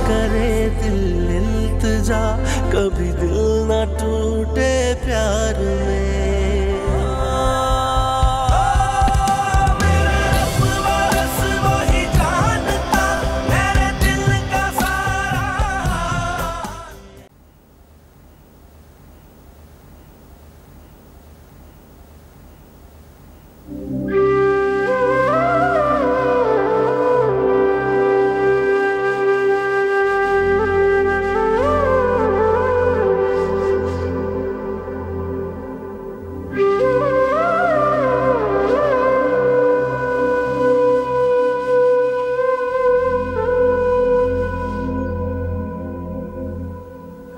करे दिल इल्तिजा, कभी दिल ना टूटे प्यार में।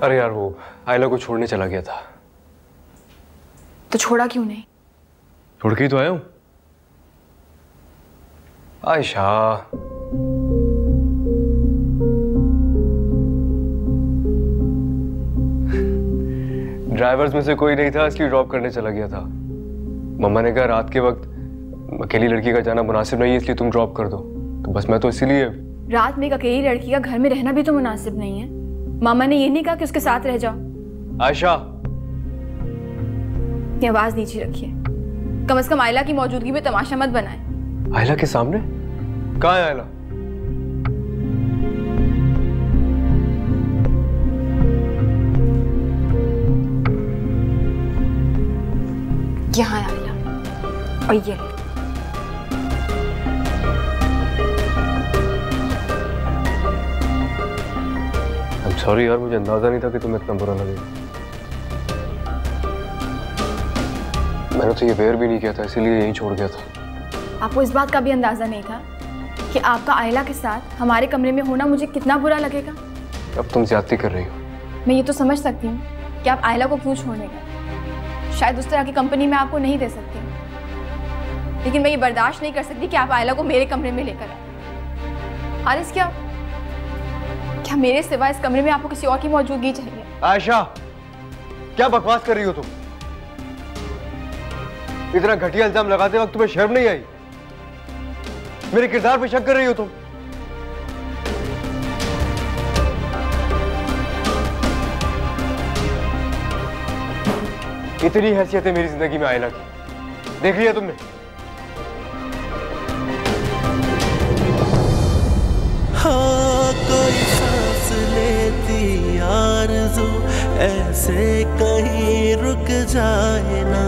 अरे यार वो आयला को छोड़ने चला गया था। तो छोड़ा क्यों नहीं? छोड़ के ही तो आया हूं। आयशा ड्राइवर्स में से कोई नहीं था इसलिए ड्रॉप करने चला गया था। मम्मा ने कहा रात के वक्त अकेली लड़की का जाना मुनासिब नहीं है इसलिए तुम ड्रॉप कर दो, तो बस मैं तो इसीलिए। रात में एक अकेली लड़की का घर में रहना भी तो मुनासिब नहीं है। मामा ने ये नहीं कहा कि उसके साथ रह जाओ। आयशा ये आवाज नीचे रखिए, कम से कम आयला की मौजूदगी में तमाशा मत बनाए। आयला के सामने? कहाँ है आयला? यहाँ है आयला और ये सॉरी यार, मुझे अंदाजा नहीं था कि तुम्हें इतना बुरा लगेगा। मैंने तो ये वेयर भी नहीं किया था इसीलिए यहीं छोड़ गया था। आपको इस बात का भी अंदाजा नहीं था कि आपका आयला के साथ हमारे कमरे में होना मुझे कितना बुरा लगेगा? अब तुम ज्यादती कर रही हो। मैं ये तो समझ सकती हूँ कि आप आयला को क्यों छोड़ने गए, शायद उस तरह की कंपनी में आपको नहीं दे सकती, लेकिन मैं ये बर्दाश्त नहीं कर सकती कि आप आयला को मेरे कमरे में लेकर आए। हारिस क्या मेरे सिवा इस कमरे में आपको किसी और की मौजूदगी चाहिए? आयशा क्या बकवास कर रही हो तुम? इतना घटिया इल्जाम लगाते वक्त तुम्हें शर्म नहीं आई? मेरे किरदार पे शक कर रही हो तुम? इतनी हैसियत है मेरी जिंदगी में आयला की, देख लिया तुमने? हाँ कोई सांस लेती आरज़ू ऐसे कहीं रुक जाए ना,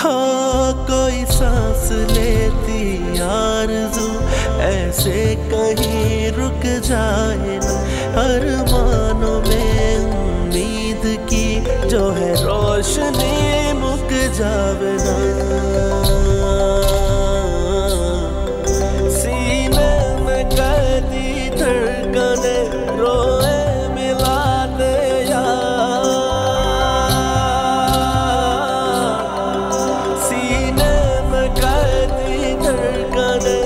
हाँ कोई सांस लेती आरज़ू ऐसे कहीं रुक जाए ना, अरमानों में उम्मीद की जो है रोशनी मुक जावे ना, रोए मिला दे यार, सीने में कैदी धड़कने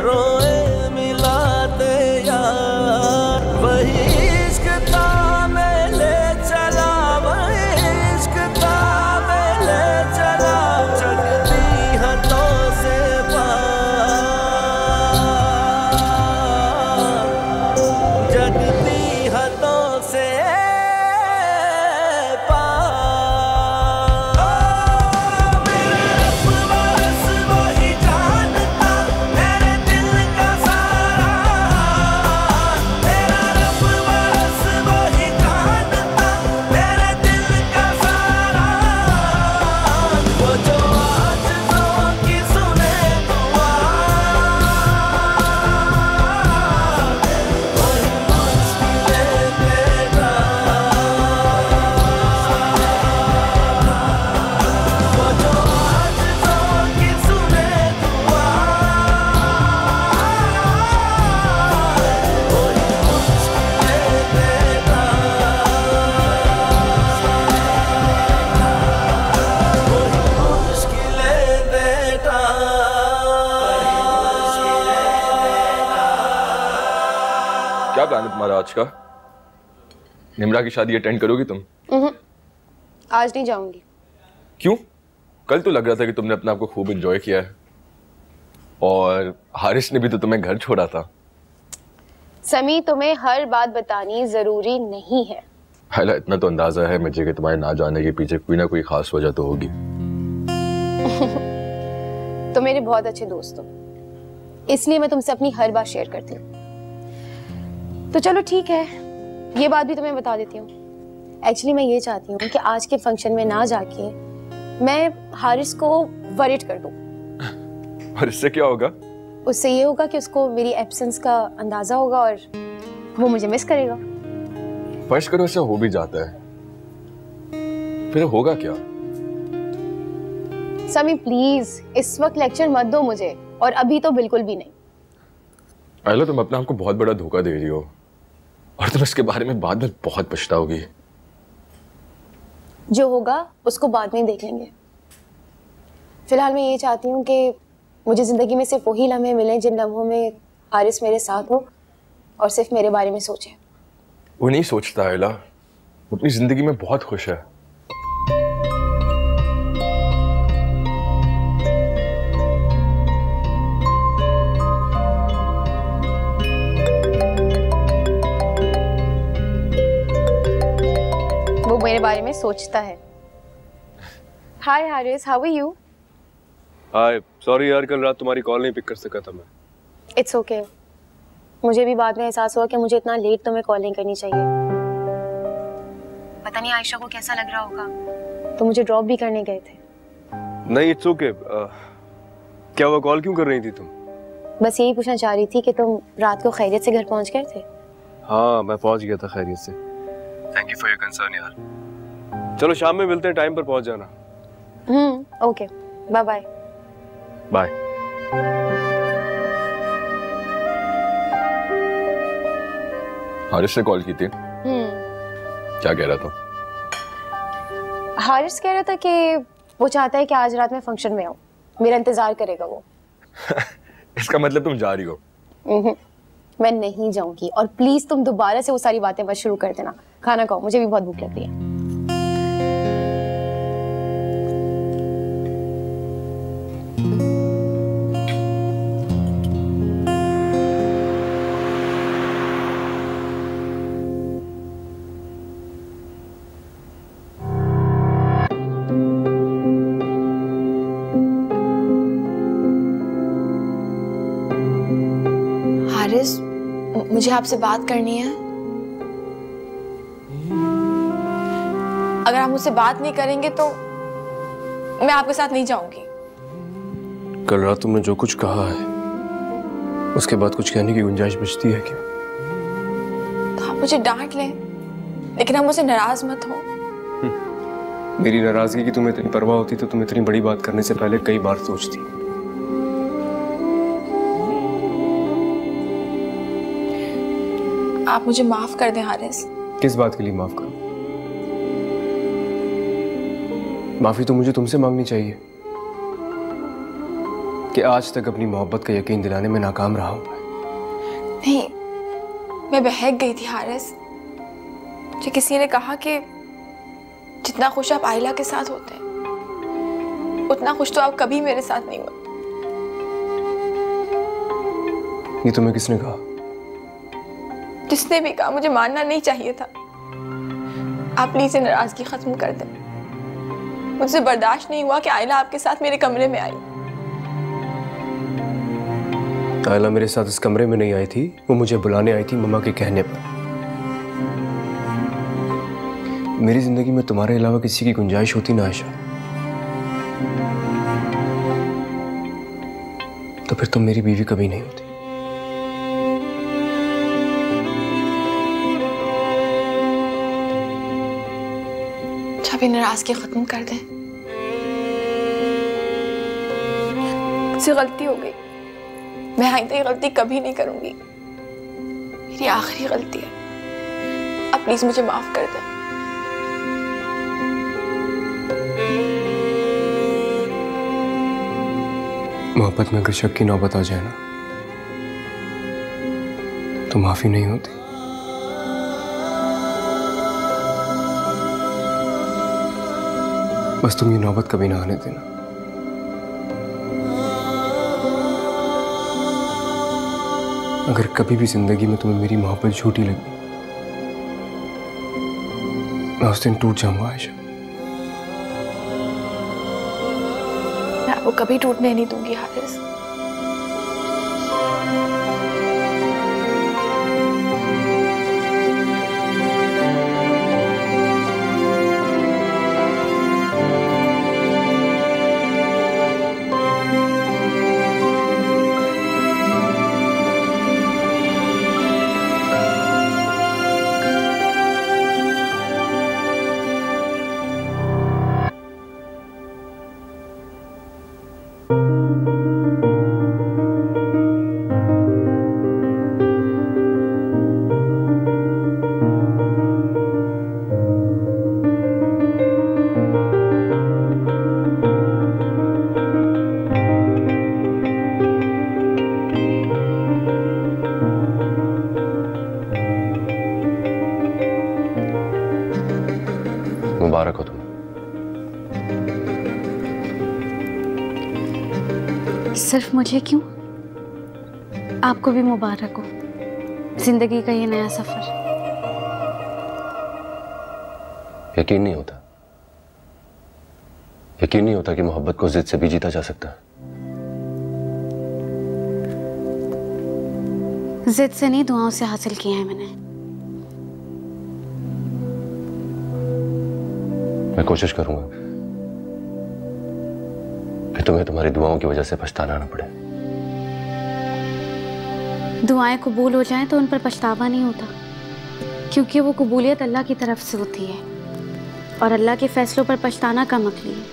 रोए मिला दे यार, वही इश्क था मैं ले चला, वही इश्क था मैं ले चला, जगती हाथों से जगती हाथों से क्या प्लान है तुम्हारा आज का? निम्रा की शादी अटेंड करोगी तुम? आज नहीं जाऊंगी। क्यों? कल तो लग रहा था कि तुमने अपने आप को खूब एंजॉय किया है और हारिस ने भी तो तुम्हें घर छोड़ा था। समी, तुम्हें हर बात बतानी जरूरी नहीं है। आयला, इतना तो अंदाजा है मुझे कि तुम्हारे ना जाने के पीछे कोई ना कोई खास वजह तो होगी। तो मेरे बहुत अच्छे दोस्त हो, इसलिए मैं तुमसे अपनी हर बात शेयर करती हूँ। तो चलो ठीक है, ये बात भी तुम्हें बता देती हूँ। एक्चुअली मैं ये चाहती हूँ कि आज के फंक्शन में ना जाके मैं हारिस को वरिड कर दूँ। और इससे क्या होगा? उससे ये होगा कि उसको मेरी एब्सेंस का अंदाजा होगा और वो मुझे मिस करेगा। फर्ज करो ऐसा हो भी जाता है, फिर होगा क्या? समी प्लीज इस वक्त लेक्चर मत दो मुझे, और अभी तो बिल्कुल भी नहीं। आयला, तुम अपने आप को बहुत बड़ा धोखा दे रही हो और तुम इसके बारे में बाद में बहुत पछताओगी। जो होगा उसको बाद में देख लेंगे। फिलहाल मैं ये चाहती हूँ कि मुझे जिंदगी में सिर्फ वही लम्हे मिले जिन लम्हों में हारिस मेरे साथ हो और सिर्फ मेरे बारे में सोचे। वो नहीं सोचता आयला, वो अपनी जिंदगी में बहुत खुश है। वो मेरे बारे में सोचता है। Hi Haris, how are you? Hi, sorry यार, कल रात तुम्हारी कॉल नहीं पिक कर सका था मैं। It's okay. मुझे भी बाद में एहसास हुआ कि मुझे इतना लेट तुम्हें कॉल नहीं करनी चाहिए। पता नहीं आयशा को कैसा लग रहा होगा, तो मुझे ड्रॉप भी करने गए थे। नहीं, इट्स ओके। क्या हुआ, कॉल क्यों कर रही थी तुम? बस यही पूछना चाह रही थी कि तुम रात को खैरियत से घर पहुंच गए थे। हाँ, मैं पहुंच गया था खैरियत से। Thank you for your concern यार। चलो शाम में मिलते हैं, टाइम पर पहुंच जाना। Okay, bye bye. Bye. Haris से कॉल की थी? क्या कह रहा था? हारिस कह रहा था कि वो चाहता है कि आज रात में फंक्शन में आऊं, मेरा इंतजार करेगा वो। इसका मतलब तुम जा रही हो? मैं नहीं जाऊंगी, और प्लीज तुम दोबारा से वो सारी बातें मत शुरू कर देना। खाना खाओ, मुझे भी बहुत भूख लग रही है। हारिस, मुझे आपसे बात करनी है। अगर आप मुझसे बात नहीं करेंगे तो मैं आपके साथ नहीं जाऊंगी। कल रात तुमने जो कुछ कहा है उसके बाद कुछ कहने की गुंजाइश बचती है क्या? तो आप मुझे डांट लें, लेकिन आप मुझसे नाराज मत हो। मेरी नाराजगी की तुम्हें इतनी परवाह होती तो तुम इतनी बड़ी बात करने से पहले कई बार सोचती। आप मुझे माफ कर दें हारिस। किस बात के लिए माफ करूं? माफी तो मुझे तुमसे मांगनी चाहिए कि आज तक अपनी मोहब्बत का यकीन दिलाने में नाकाम रहा हूं। नहीं, मैं बहक गई थी हारिस। मुझे किसी ने कहा कि जितना खुश आप आयला के साथ होते हैं उतना खुश तो आप कभी मेरे साथ नहीं हुए। ये तुम्हें किसने कहा? जिसने भी कहा, मुझे मानना नहीं चाहिए था। आप प्लीज ये नाराजगी खत्म कर दें। मुझसे बर्दाश्त नहीं हुआ कि आयला आपके साथ मेरे कमरे में आई। आयला मेरे साथ इस कमरे में नहीं आई थी, वो मुझे बुलाने आई थी मम्मा के कहने पर। मेरी जिंदगी में तुम्हारे अलावा किसी की गुंजाइश होती ना आयशा, तो फिर तुम मेरी बीवी कभी नहीं होती। अभी नाराजगी खत्म कर दें। मुझसे गलती हो गई, मैं आइंदा ये गलती कभी नहीं करूंगी। मेरी आखिरी गलती है। अब प्लीज मुझे माफ कर दें। मोहब्बत में अगर शक की नौबत आ जाए ना तो माफी नहीं होती। बस तुम ये नौबत कभी ना आने देना। अगर कभी भी जिंदगी में तुम्हें मेरी मोहब्बत झूठी लगी, मैं उस दिन टूट जाऊंगा आयशा। मैं आपको कभी टूटने नहीं दूंगी हारिस। मुबारक हो तुम्हें। सिर्फ मुझे क्यों, आपको भी मुबारक हो जिंदगी का ये नया सफर। यकीन नहीं होता, यकीन नहीं होता कि मोहब्बत को जिद से भी जीता जा सकता है। जिद से नहीं, दुआओं से हासिल किया है मैंने। मैं कोशिश करूंगा कि तुम्हें तुम्हारी दुआओं की वजह से पछताना ना पड़े। दुआएं कबूल हो जाएं तो उन पर पछतावा नहीं होता, क्योंकि वो कबूलियत अल्लाह की तरफ से होती है और अल्लाह के फैसलों पर पछताना कम अक्ली है।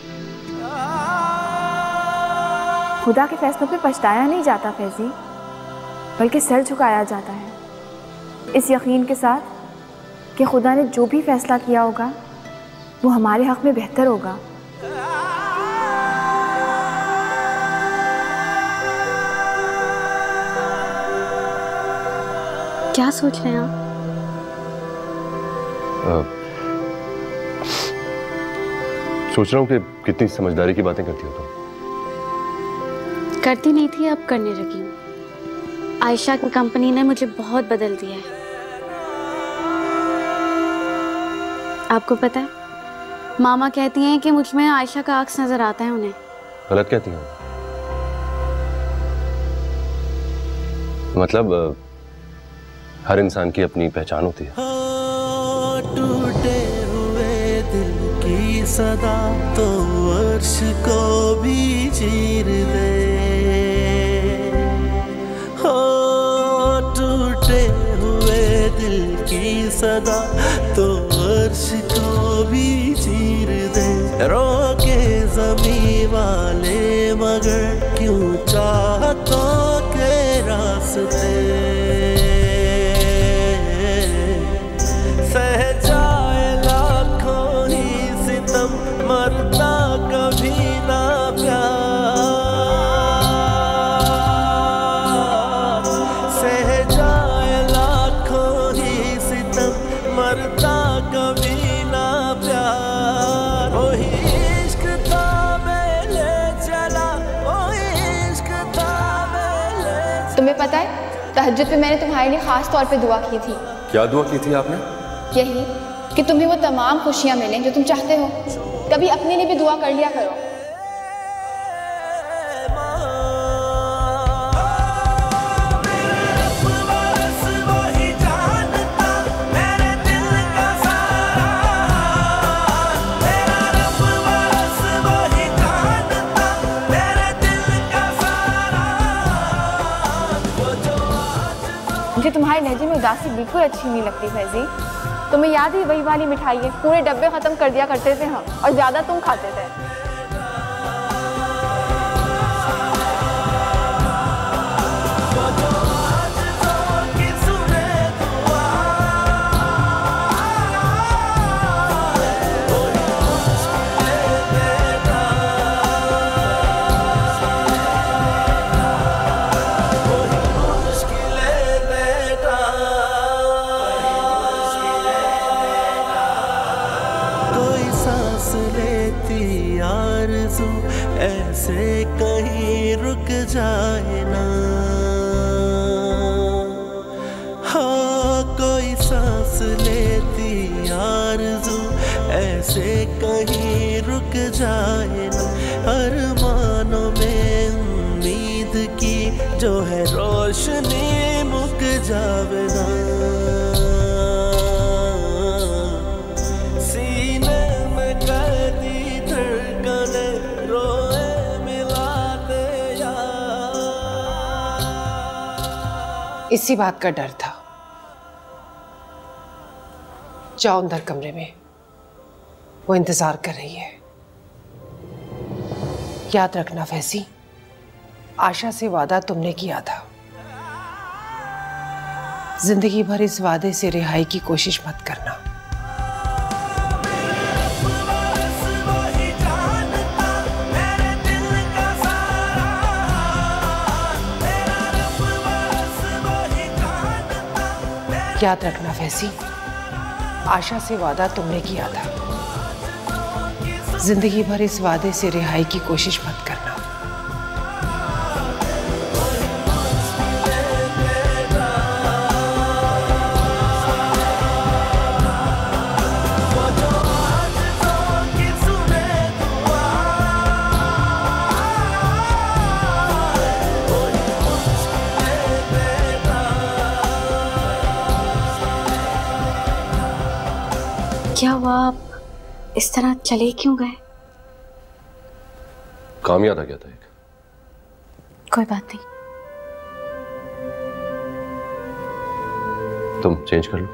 खुदा के फैसलों पे पछताया नहीं जाता फैजी, बल्कि सर झुकाया जाता है, इस यकीन के साथ कि खुदा ने जो भी फैसला किया होगा वो हमारे हक में बेहतर होगा। क्या सोच रहे हैं आप? सोच रहा हूँ कि कितनी समझदारी की बातें करती हो तुम। करती नहीं थी, अब करने लगी हूँ। आयशा की कंपनी ने मुझे बहुत बदल दिया है। आपको पता है, मामा कहती हैं कि मुझ में आयशा का अक्स नजर आता है उन्हें। गलत कहती हूँ? मतलब हर इंसान की अपनी पहचान होती है। टूटे हुए दिल की सदा तो अर्श को भी चीर दे। हो टूटे हुए दिल की सदा तो अर्श को भी चीर दे। रोके ज़मीं वाले मगर क्यों चाहतों के रास्ते। सह जाए लाखों ही सितम मरता कभी ना प्यार। सह जाए लाखों ही सितम मरता कभी ना प्यार। वही इश्क था मेले चला, वही इश्क था मेले। तुम्हें पता है, तहज्जुद पे मैंने तुम्हारे लिए खास तौर पे दुआ की थी। क्या दुआ की थी आपने? यही कि तुम्हें वो तमाम खुशियां मिलें जो तुम चाहते हो। कभी अपने लिए भी दुआ कर लिया करो। मुझे तुम्हारे लहजे में उदासी बिल्कुल अच्छी नहीं लगती फैजी। तुम्हें याद ही वही वाली मिठाई है, पूरे डब्बे खत्म कर दिया करते थे हम, और ज्यादा तुम खाते थे। ऐसे कहीं रुक जाए ना। सांस लेती आरज़ू ऐसे कहीं रुक जाए ना, अरमानों में उम्मीद की जो है रोशनी मुक जावे ना, सीने में कैदी धड़कने रोए मिलाते यार। इसी बात का डर था। जाओ अंदर कमरे में, वो इंतजार कर रही है। याद रखना फैजी, आशा से वादा तुमने किया था। जिंदगी भर इस वादे से रिहाई की कोशिश मत करना। याद रखना फैजी, आशा से वादा तुमने किया था। जिंदगी भर इस वादे से रिहाई की कोशिश मत करना। क्या हुआ, आप इस तरह चले क्यों गए? काम याद आ गया था एक। कोई बात नहीं। तुम चेंज कर लो।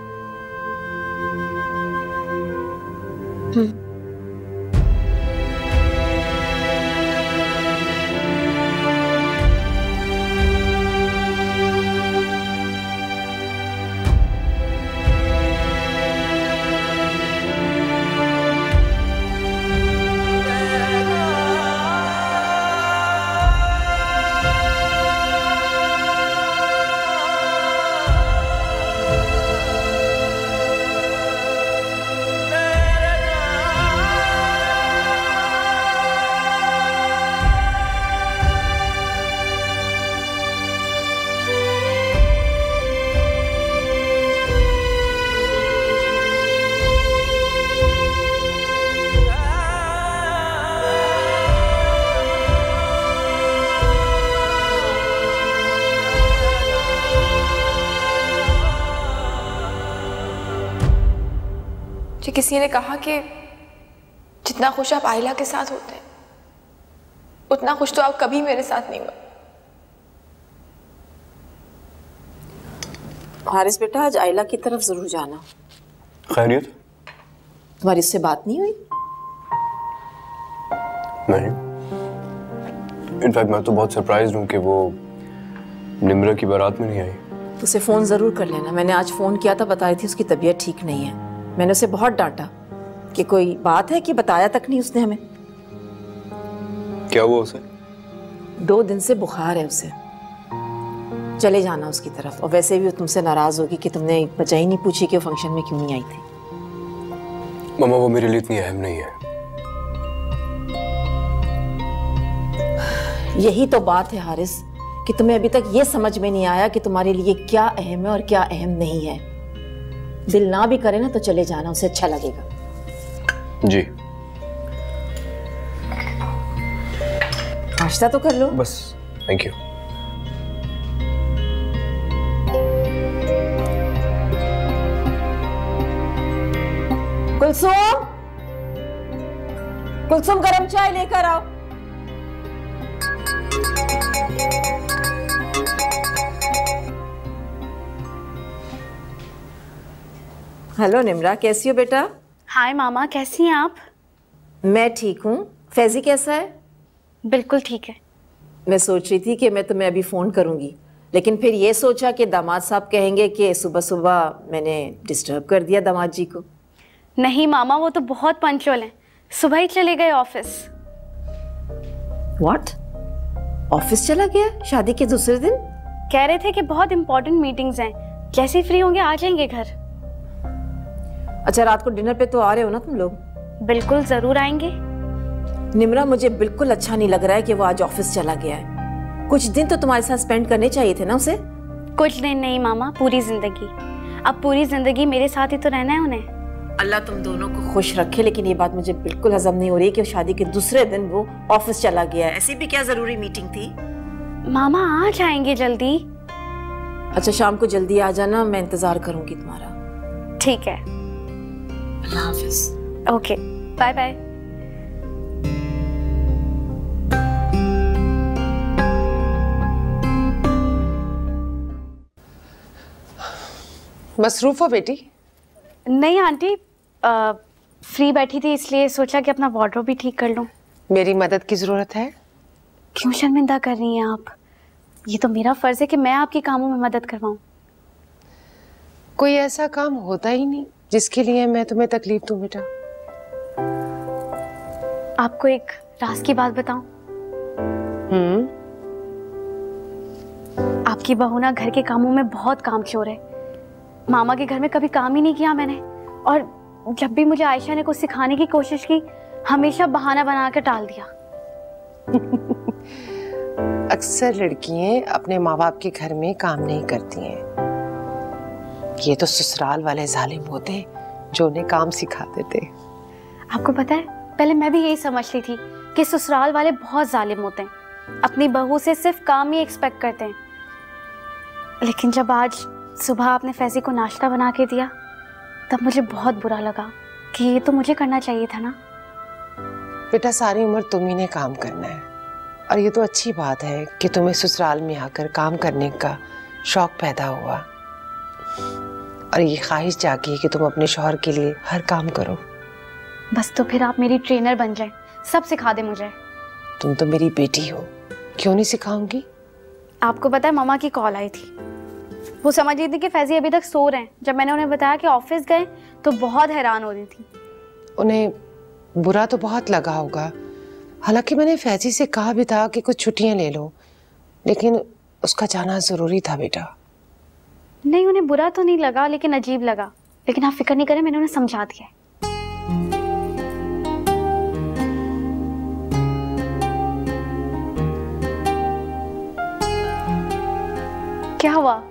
किसी ने कहा कि जितना खुश आप आइला के साथ होते हैं उतना खुश तो आप कभी मेरे साथ नहीं हुए। हारिस बेटा, आज आइला की तरफ जरूर जाना। खैरियत? तुम्हारी इससे बात नहीं हुई? नहीं। इनफैक्ट मैं तो बहुत सरप्राइज्ड हूँ कि वो निम्रा की बारात में नहीं आई। उसे फोन जरूर कर लेना। मैंने आज फोन किया था, बता रही थी उसकी तबीयत ठीक नहीं है। मैंने उसे बहुत डांटा कि कोई बात है कि बताया तक नहीं उसने हमें। क्या हुआ उसे? 2 दिन से बुखार है उसे। चले जाना उसकी तरफ। और वैसे भी वो तुमसे नाराज होगी कि तुमने वजह ही नहीं पूछी कि वो फंक्शन में क्यों नहीं आई थी। मम्मा, वो मेरे लिए इतनी अहम नहीं है। यही तो बात है हारिस कि तुम्हें अभी तक ये समझ में नहीं आया कि तुम्हारे लिए क्या अहम है और क्या अहम नहीं है। दिल ना भी करे ना तो चले जाना, उसे अच्छा लगेगा। जी। नाश्ता तो कर लो। बस, थैंक यू। कुलसुम, कुलसुम गरम चाय लेकर आओ। हेलो निम्रा, कैसी हो बेटा? हाय मामा, कैसी हैं आप? मैं ठीक हूँ। फैजी कैसा है? बिल्कुल ठीक है। मैं सोच रही थी कि मैं तुम्हें अभी फ़ोन करूँगी, लेकिन फिर ये सोचा कि दामाद साहब कहेंगे कि सुबह सुबह मैंने डिस्टर्ब कर दिया दामाद जी को। नहीं मामा, वो तो बहुत पंक्चुअल हैं, सुबह ही चले गए ऑफिस। व्हाट? ऑफिस चला गया शादी के दूसरे दिन? कह रहे थे कि बहुत इंपॉर्टेंट मीटिंग्स हैं, जैसे फ्री होंगे आ जाएंगे घर। अच्छा, रात को डिनर पे तो आ रहे हो ना तुम लोग? बिल्कुल जरूर आएंगे। निम्रा, मुझे बिल्कुल अच्छा नहीं लग रहा है कि वो आज ऑफिस चला गया है। कुछ दिन तो तुम्हारे साथ स्पेंड करने चाहिए थे ना उसे। कुछ दिन नहीं मामा, पूरी जिंदगी। अब पूरी जिंदगी मेरे साथ ही तो रहना है उन्हें। अल्लाह तुम दोनों को खुश रखे, लेकिन ये बात मुझे बिल्कुल हजम नहीं हो रही कि शादी के दूसरे दिन वो ऑफिस चला गया है। ऐसी भी क्या जरूरी मीटिंग थी? मामा आ जाएंगे जल्दी। अच्छा, शाम को जल्दी आ जाना, मैं इंतजार करूंगी तुम्हारा। ठीक है, अल्लाह हाफिज। Okay, bye bye. मसरूफ हो बेटी? नहीं आंटी, फ्री बैठी थी इसलिए सोचा कि अपना वार्डरोब भी ठीक कर लूं। मेरी मदद की जरूरत है? क्यों शर्मिंदा कर रही हैं आप? ये तो मेरा फर्ज है कि मैं आपके कामों में मदद करवाऊं। कोई ऐसा काम होता ही नहीं जिसके लिए मैं तुम्हें तकलीफ दूं बेटा। आपको एक राज की बात बताऊं? आपकी बहू ना घर के कामों में बहुत कामचोर है। मामा के घर में कभी काम ही नहीं किया मैंने, और जब भी मुझे आयशा ने कुछ सिखाने की कोशिश की, हमेशा बहाना बना कर टाल दिया। अक्सर लड़कियां अपने माँ बाप के घर में काम नहीं करती हैं। ये तो ससुराल वाले जालिम होते जो उन्हें काम सिखा देते। आपको पता है, पहले मैं भी यही समझती थी कि ससुराल वाले बहुत जालिम होते हैं, अपनी बहू से सिर्फ काम ही एक्सपेक्ट करते हैं। लेकिन जब आज सुबह आपने फैजी को नाश्ता बना के दिया, तब मुझे बहुत बुरा लगा कि ये तो मुझे करना चाहिए था ना। बेटा, सारी उम्र तुम ही ने काम करना है, और ये तो अच्छी बात है कि तुम्हें ससुराल में आकर काम करने का शौक पैदा हुआ, और ये ख्वाहिश जागी कि तुम अपने शौहर के लिए हर काम करो। बस तो फिर आप मेरी ट्रेनर बन जाए, सब सिखा दे मुझे। तुम तो मेरी बेटी हो, क्यों नहीं सिखाऊंगी? आपको पता है, मामा की कॉल आई थी। वो समझ रही थी कि फैजी अभी तक सो रहे हैं। जब मैंने उन्हें बताया कि ऑफिस गए तो बहुत हैरान हो रही थी। उन्हें बुरा तो बहुत लगा होगा। हालांकि मैंने फैजी से कहा भी था कि कुछ छुट्टियां ले लो, लेकिन उसका जाना जरूरी था बेटा। नहीं, उन्हें बुरा तो नहीं लगा, लेकिन अजीब लगा। लेकिन आप फिक्र नहीं करें, मैंने उन्हें समझा दिया। क्या हुआ?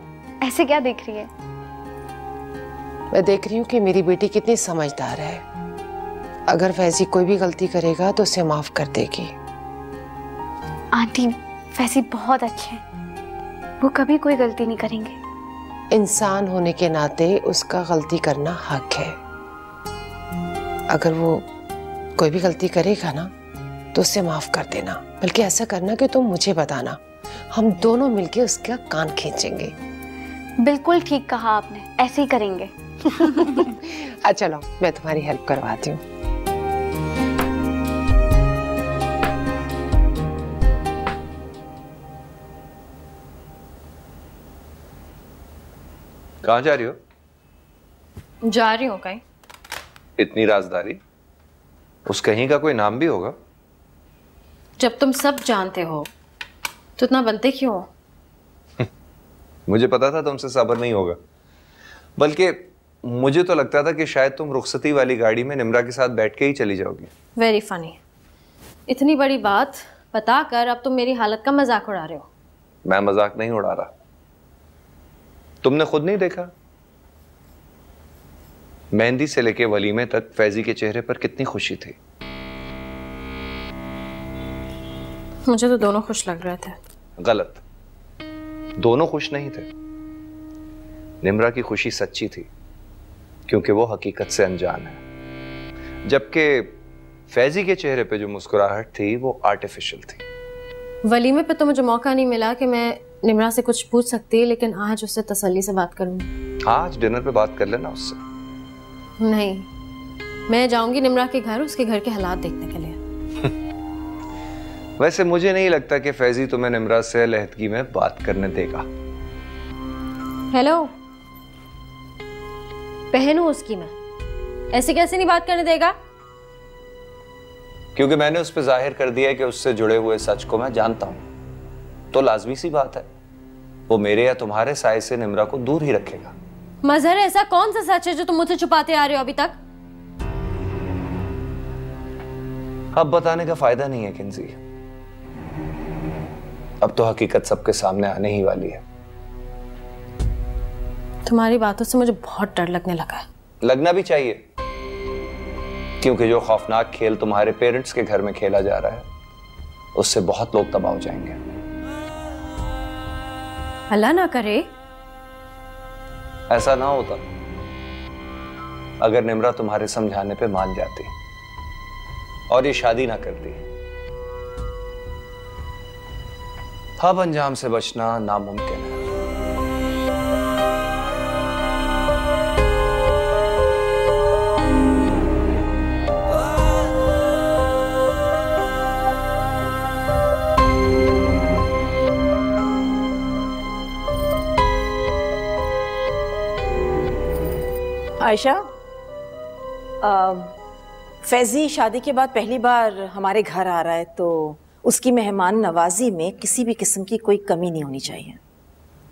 ऐसे क्या देख रही है? मैं देख रही हूँ कि मेरी बेटी कितनी समझदार है। अगर फैजी कोई भी गलती करेगा तो उसे माफ कर देगी। आंटी, फैजी बहुत अच्छे हैं, वो कभी कोई गलती नहीं करेंगे। इंसान होने के नाते उसका गलती करना हक है। अगर वो कोई भी गलती करेगा ना तो उसे माफ कर देना। बल्कि ऐसा करना कि तुम मुझे बताना, हम दोनों मिलके उसका कान खींचेंगे। बिल्कुल ठीक कहा आपने, ऐसे ही करेंगे। चलो, मैं तुम्हारी हेल्प करवाती हूँ। कहाँ जा रही हो? जा रही हूँ कहीं। इतनी राजदारी? उस कहीं का कोई नाम भी होगा? जब तुम सब जानते हो तो इतना बनते क्यों हो? मुझे पता था तुमसे सब्र नहीं होगा, बल्कि मुझे तो लगता था कि शायद तुम रुखसती वाली गाड़ी में निम्रा के साथ बैठ के ही चली जाओगी। Very funny. इतनी बड़ी बात बताकर अब तुम मेरी हालत का मजाक उड़ा रहे हो। मैं मजाक नहीं उड़ा रहा। तुमने खुद नहीं देखा मेहंदी से लेके वलीमे तक फैजी के चेहरे पर कितनी खुशी थी। मुझे तो दोनों खुश लग रहे थे। गलत, दोनों खुश नहीं थे। निम्रा की खुशी सच्ची थी क्योंकि वो हकीकत से अनजान है, जबकि फैजी के चेहरे पे जो मुस्कुराहट थी वो आर्टिफिशियल थी। वलीमे पे तो मुझे मौका नहीं मिला कि मैं निम्रा से कुछ पूछ सकती, लेकिन आज उससे तसल्ली से बात करूंगी। आज डिनर पे बात कर लेना उससे। नहीं, मैं जाऊंगी निम्रा के घर, उसके घर के हालात देखने के लिए। वैसे मुझे नहीं लगता कि फैजी तुम्हें निम्रा से लहदगी में बात करने देगा। हेलो, बहन हूं उसकी मैं, ऐसे कैसे नहीं बात करने देगा? क्योंकि मैंने उस पर जाहिर कर दिया है कि उससे जुड़े हुए सच को मैं जानता हूं, तो लाजमी सी बात है वो मेरे या तुम्हारे साय से निम्रा को दूर ही रखेगा। मजहर, ऐसा कौन सा सच है जो तुम मुझसे छुपाते आ रहे हो अभी तक? अब बताने का फायदा नहीं है किंजी, अब तो हकीकत सबके सामने आने ही वाली है। तुम्हारी बातों से मुझे बहुत डर लगने लगा है। लगना भी चाहिए, क्योंकि जो खौफनाक खेल तुम्हारे पेरेंट्स के घर में खेला जा रहा है उससे बहुत लोग तबाह हो जाएंगे। अल्लाह ना करे ऐसा ना होता अगर निम्रा तुम्हारे समझाने पे मान जाती और ये शादी ना करती। अब अंजाम से बचना नामुमकिन है। आयशा, फैजी शादी के बाद पहली बार हमारे घर आ रहा है तो उसकी मेहमान नवाजी में किसी भी किस्म की कोई कमी नहीं होनी चाहिए।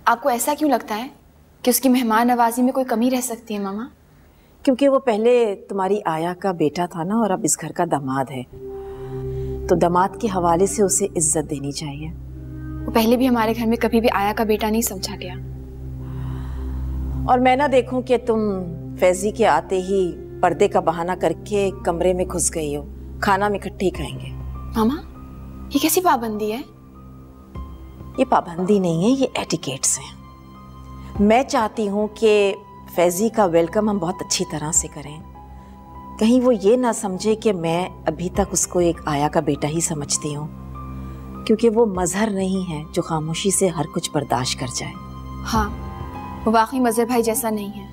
आपको ऐसा क्यों लगता है कि उसकी मेहमान नवाजी में कोई कमी रह सकती है मामा? क्योंकि वो पहले तुम्हारी आया का बेटा था ना, और अब इस घर का दामाद है, तो दामाद के हवाले से उसे इज्जत देनी चाहिए। वो पहले भी हमारे घर में कभी भी आया का बेटा नहीं समझा गया। और मैं ना देखूं कि तुम फैजी के आते ही पर्दे का बहाना करके कमरे में घुस गई हो। खाना में इकट्ठे खाएंगे। मामा, ये कैसी पाबंदी है? ये पाबंदी नहीं है, ये एटिकेट्स हैं। मैं चाहती हूँ कि फैजी का वेलकम हम बहुत अच्छी तरह से करें। कहीं वो ये ना समझे कि मैं अभी तक उसको एक आया का बेटा ही समझती हूँ, क्योंकि वो मजहर नहीं है जो खामोशी से हर कुछ बर्दाश्त कर जाए। हाँ, वो वाकई मजहर भाई जैसा नहीं है,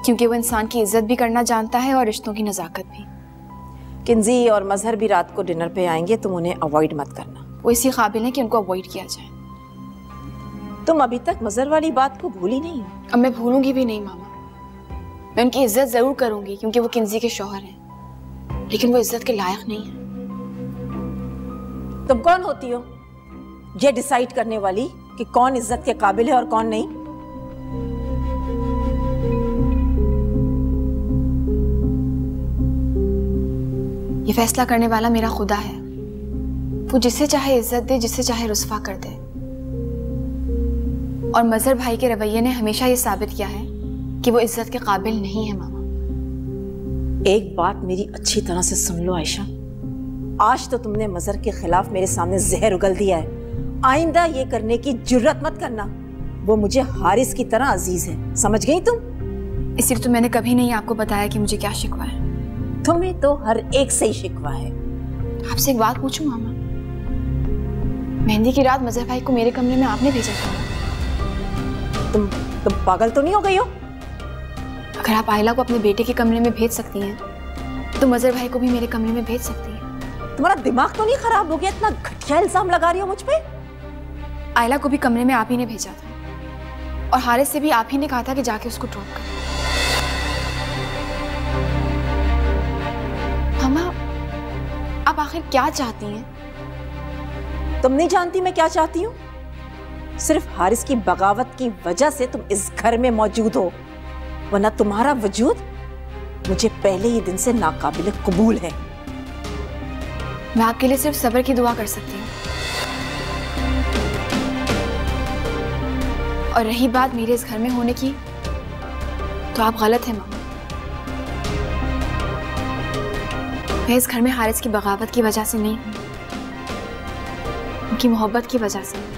क्योंकि वो इंसान की इज्जत भी करना जानता है और रिश्तों की नजाकत भी। किंजी और मजहर भी रात को डिनर पे आएंगे, तुम उन्हें अवॉइड मत करना। वो इसी काबिल है कि उनको अवॉइड किया जाए। तुम अभी तक मजहर वाली बात को भूली नहीं हो। अब मैं भूलूंगी भी नहीं मामा। मैं उनकी इज्जत जरूर करूंगी क्योंकि वो किंजी के शौहर हैं, लेकिन वो इज्जत के लायक नहीं है। तुम कौन होती हो ये डिसाइड करने वाली कि कौन इज्जत के काबिल है और कौन नहीं? ये फैसला करने वाला मेरा खुदा है। वो जिसे चाहे इज्जत दे, जिसे चाहे रुस्वा कर दे। और मजहर भाई के रवैये ने हमेशा ये साबित किया है कि वो इज्जत के काबिल नहीं है। मामा, एक बात मेरी अच्छी तरह से सुन लो आयशा, आज तो तुमने मजहर के खिलाफ मेरे सामने जहर उगल दिया है। आइंदा ये करने की जुर्रत मत करना। वो मुझे हारिस की तरह अजीज है, समझ गई तुम? इसलिए तो मैंने कभी नहीं आपको बताया कि मुझे क्या शिकवा है। तुम्हें तो हर एक से ही शिकवा है। आपसे एक बात पूछूं मामा? मेहंदी की रात मजहर भाई को मेरे कमरे में आपने भेजा था। तुम पागल तो नहीं हो गई हो? अगर आप आयला को अपने बेटे के कमरे में भेज सकती हैं, तो मजहर भाई को भी मेरे कमरे में भेज सकती हैं। तुम्हारा दिमाग तो नहीं खराब हो गया? इतना घटिया इल्जाम लगा रही हो मुझ पे। आयला को भी कमरे में आप ही ने भेजा था, और हारिस से भी आप ही ने कहा था कि जाके उसको ड्रॉप कर। मामा, आप आखिर क्या चाहती हैं? तुम नहीं जानती मैं क्या चाहती हूँ? सिर्फ हारिस की बगावत की वजह से तुम इस घर में मौजूद हो, वरना तुम्हारा वजूद मुझे पहले ही दिन से नाकाबिल कबूल है। मैं आपके लिए सिर्फ सब्र की दुआ कर सकती हूँ। और रही बात मेरे इस घर में होने की, तो आप गलत हैं मामा। मैं इस घर में हारिस की बगावत की वजह से नहीं हूँ, उनकी मोहब्बत की वजह से।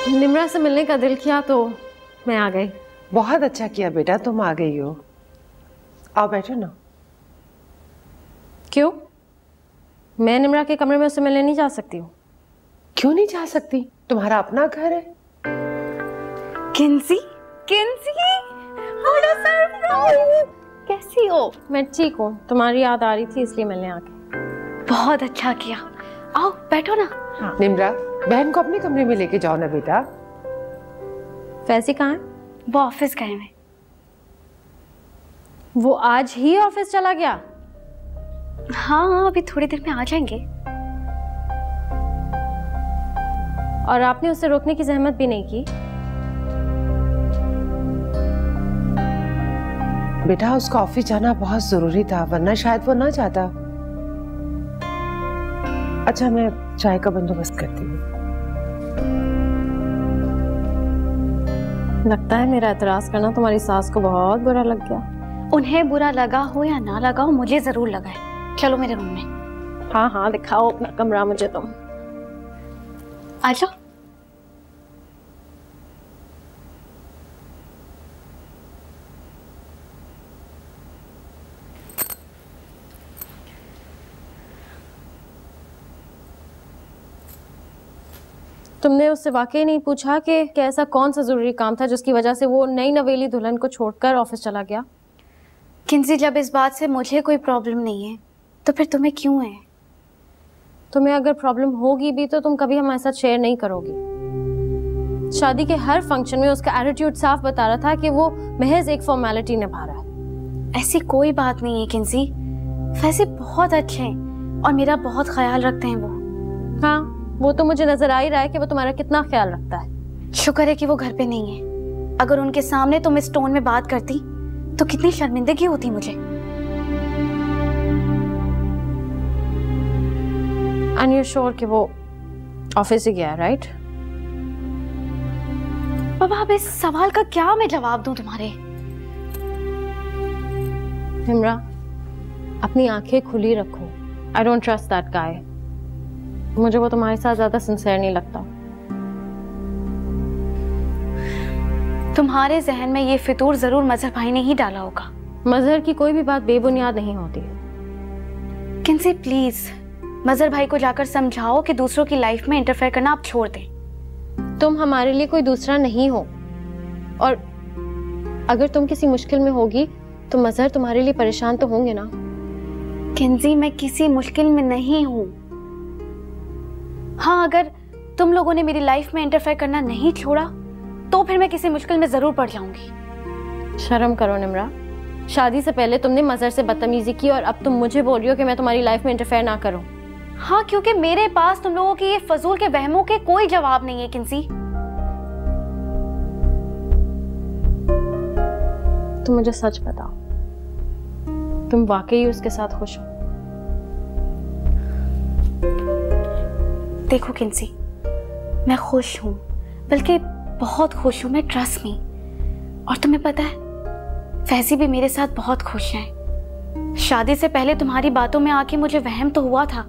निम्रा से मिलने का दिल किया तो मैं आ गई। बहुत अच्छा किया बेटा, तुम आ गई हो। आओ बैठो ना। क्यों? मैं निम्रा के कमरे में उससे मिलने नहीं जा सकती हूँ? क्यों नहीं जा सकती? तुम्हारा अपना घर है। किंसी, किंसी, बड़ा सरप्राइज। कैसी हो? मैं ठीक हूँ, तुम्हारी याद आ रही थी इसलिए मिलने आ गई। बहुत अच्छा किया, आओ बैठो ना। हाँ। निम्रा, बहन को अपने कमरे में लेके जाओ ना बेटा। फैजी कहाँ है? वो ऑफिस गए हैं। वो आज ही ऑफिस चला गया? हाँ, अभी थोड़ी देर में आ जाएंगे। और आपने उसे रोकने की जहमत भी नहीं की? बेटा उसका ऑफिस जाना बहुत जरूरी था, वरना शायद वो ना जाता। अच्छा, मैं चाय का बंदोबस्त करती हूँ। लगता है मेरा एतराज करना तुम्हारी सास को बहुत बुरा लग गया। उन्हें बुरा लगा हो या ना लगा हो, मुझे जरूर लगा है। चलो मेरे रूम में। हाँ हाँ, दिखाओ अपना कमरा मुझे तुम। आ जाओ। तुमने उससे वाकई नहीं पूछा कि ऐसा कौन सा जरूरी काम था जिसकी वजह से वो नई नवेली दुल्हन को छोड़कर ऑफिस चला गया? किंसी, जब इस बात से मुझे कोई प्रॉब्लम नहीं है तो फिर तुम्हें क्यों है? तुम्हें अगर प्रॉब्लम होगी भी तो तुम कभी हमारे साथ शेयर नहीं करोगी। शादी के हर फंक्शन में उसका एटीट्यूड साफ बता रहा था कि वो महज एक फॉर्मेलिटी निभा रहा है। ऐसी कोई बात नहीं है किंसी, वैसे बहुत अच्छे हैं और मेरा बहुत ख्याल रखते हैं वो। हाँ, वो तो मुझे नजर आ ही रहा है कि वो तुम्हारा कितना ख्याल रखता है। शुक्र है कि वो घर पे नहीं है। अगर उनके सामने तुम इस टोन में बात करती तो कितनी शर्मिंदगी होती मुझे। And you're sure कि वो ऑफिस ही गया, राइट? बाबा, अब इस सवाल का क्या मैं जवाब दूं तुम्हारे? हिमरा, अपनी आंखें खुली रखो। I don't trust that guy. मुझे वो तुम्हारे साथ ज्यादा सिंसियर नहीं लगता। तुम्हारे जहन में ये फितूर जरूर मजहर भाई ने ही डाला होगा। मजहर की कोई भी बात बेबुनियाद नहीं होती। किंसी प्लीज मजहर भाई को जाकर समझाओ कि दूसरों की लाइफ में इंटरफेयर करना आप छोड़ दें। तुम हमारे लिए कोई दूसरा नहीं हो, और अगर तुम किसी मुश्किल में होगी तो मजहर तुम्हारे लिए परेशान तो होंगे ना। किंसी, मैं किसी मुश्किल में नहीं हूँ। हाँ, अगर तुम लोगों ने मेरी लाइफ में इंटरफेयर करना नहीं छोड़ा तो फिर मैं किसी मुश्किल में जरूर पड़ जाऊंगी। शर्म करो निम्रा, शादी से पहले तुमने मजहर से बदतमीजी की और अब तुम मुझे बोल रही हो कि मैं तुम्हारी लाइफ में इंटरफेयर ना करूं। हाँ, क्योंकि मेरे पास तुम लोगों के ये फजूल के वहमों के कोई जवाब नहीं है किंसी। तुम मुझे सच बताओ, तुम वाकई उसके साथ खुश हो? देखो किंसी, मैं खुश हूँ, बल्कि बहुत खुश हूँ। मैं ट्रस्ट मी। और तुम्हें पता है फैजी भी मेरे साथ बहुत खुश है। शादी से पहले तुम्हारी बातों में आके मुझे वहम तो हुआ था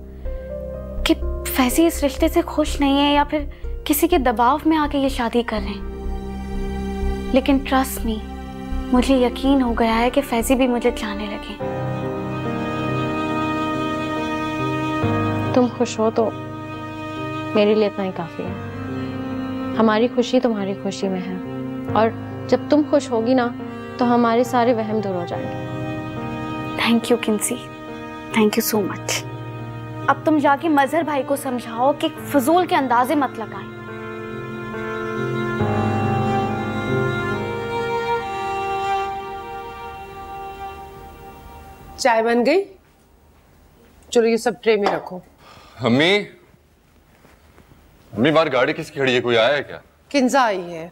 कि फैजी इस रिश्ते से खुश नहीं है या फिर किसी के दबाव में आके ये शादी कर रहे हैं, लेकिन ट्रस्ट मी, मुझे यकीन हो गया है कि फैजी भी मुझे चाहने लगे। तुम खुश हो तो मेरे लिए इतना ही काफी है। हमारी खुशी तुम्हारी खुशी में है, और जब तुम खुश होगी ना तो हमारे सारे वहम दूर हो जाएंगे। Thank you Kinsey, thank you so much. अब तुम जाके मजहर भाई को समझाओ कि फजूल के अंदाजे मत लगाएं। चाय बन गई? चलो ये सब ट्रे में रखो। अम्मी, अम्मी बाहर गाड़ी किसकी खड़ी है? कोई आया है क्या? किंजा आई है।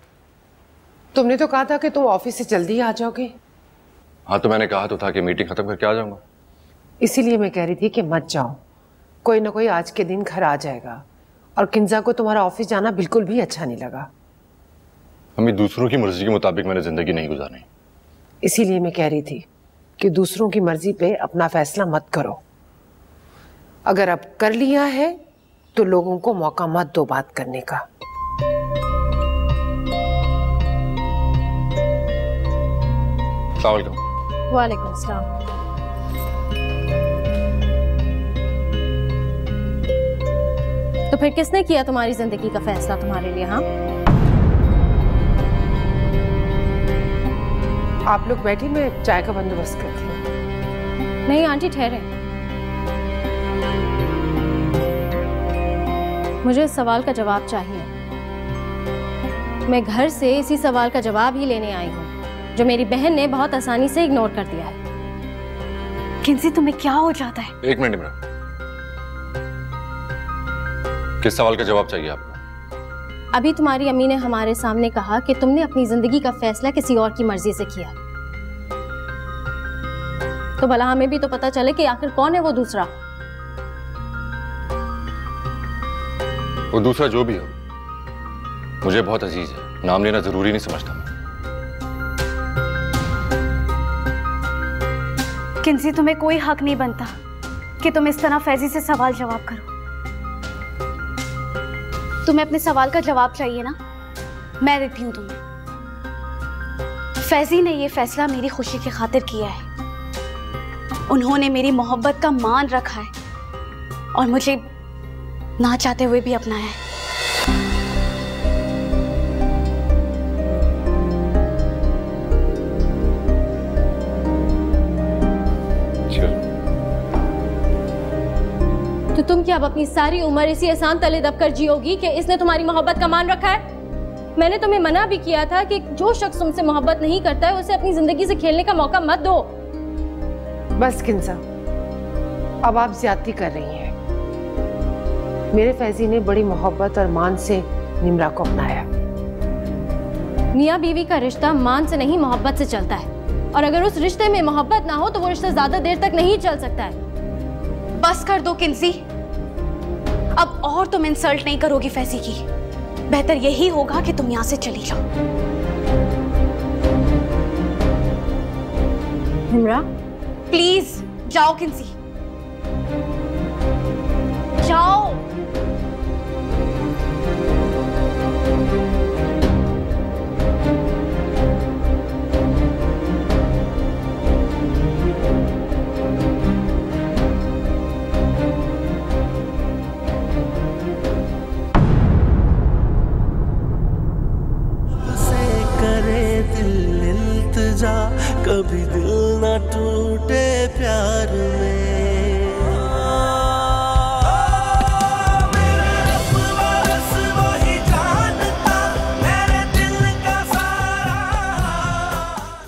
तुमने तो कहा था कि तुम ऑफिस से जल्दी आ जाओगे। हाँ, तो मैंने कहा तो था कि मीटिंग खत्म करके आ जाऊंगा। इसीलिए मैं कह रही थी कि मत जाओ, कोई ना कोई आज के दिन घर आ जाएगा। और किंजा को तुम्हारा ऑफिस जाना बिल्कुल भी अच्छा नहीं लगा। अम्मी, दूसरों की मर्जी के मुताबिक मैंने जिंदगी नहीं गुजारी। इसीलिए मैं कह रही थी कि दूसरों की मर्जी पे अपना फैसला मत करो। अगर अब कर लिया है तो लोगों को मौका मत दो बात करने का। वालेकुम अस्सलाम। तो फिर किसने किया तुम्हारी जिंदगी का फैसला तुम्हारे लिए? हाँ, आप लोग बैठी, मैं चाय का बंदोबस्त करती हूँ। नहीं आंटी, ठहरे। मुझे इस सवाल का जवाब चाहिए। मैं घर से इसी सवाल का जवाब ही लेने आई हूँ जो मेरी बहन ने बहुत आसानी से इग्नोर कर दिया है। किंसी तुम्हें क्या हो जाता है? एक मिनट निम्रा, किस सवाल का जवाब चाहिए आपको? अभी तुम्हारी अम्मी ने हमारे सामने कहा कि तुमने अपनी जिंदगी का फैसला किसी और की मर्जी से किया, तो भला हमें भी तो पता चले कि आखिर कौन है वो दूसरा। वो दूसरा जो भी हो मुझे बहुत अजीज है, नाम लेना जरूरी नहीं समझता मैं। किंसी तुम्हें कोई हक नहीं बनता कि तुम इस तरह फैजी से सवाल जवाब करो। तुम्हें अपने सवाल का जवाब चाहिए ना, मैं देती हूँ तुम्हें। फैजी ने ये फैसला मेरी खुशी की खातिर किया है। उन्होंने मेरी मोहब्बत का मान रखा है और मुझे ना चाहते हुए भी अपनाया है। तो तुम क्या अब अपनी सारी उम्र इसी एहसान तले दबकर जियोगी कि इसने तुम्हारी मोहब्बत का मान रखा है? मैंने तुम्हें मना भी किया था कि जो शख्स तुमसे मोहब्बत नहीं करता है उसे अपनी जिंदगी से खेलने का मौका मत दो। बस किंसा, अब आप ज्यादती कर रही हैं। मेरे फैजी ने बड़ी मोहब्बत और मान से निम्रा को अपनाया। मियाँ बीवी का रिश्ता मान से नहीं मोहब्बत से चलता है, और अगर उस रिश्ते में मोहब्बत ना हो तो वो रिश्ता ज्यादा देर तक नहीं चल सकता है। बस कर दो किंसी, अब और तुम इंसल्ट नहीं करोगी फैजी की। बेहतर यही होगा कि तुम यहां से चली जाओ। निम्रा, प्लीज जाओ किंसी, जाओ। कभी दिल ना टूटे प्यार में।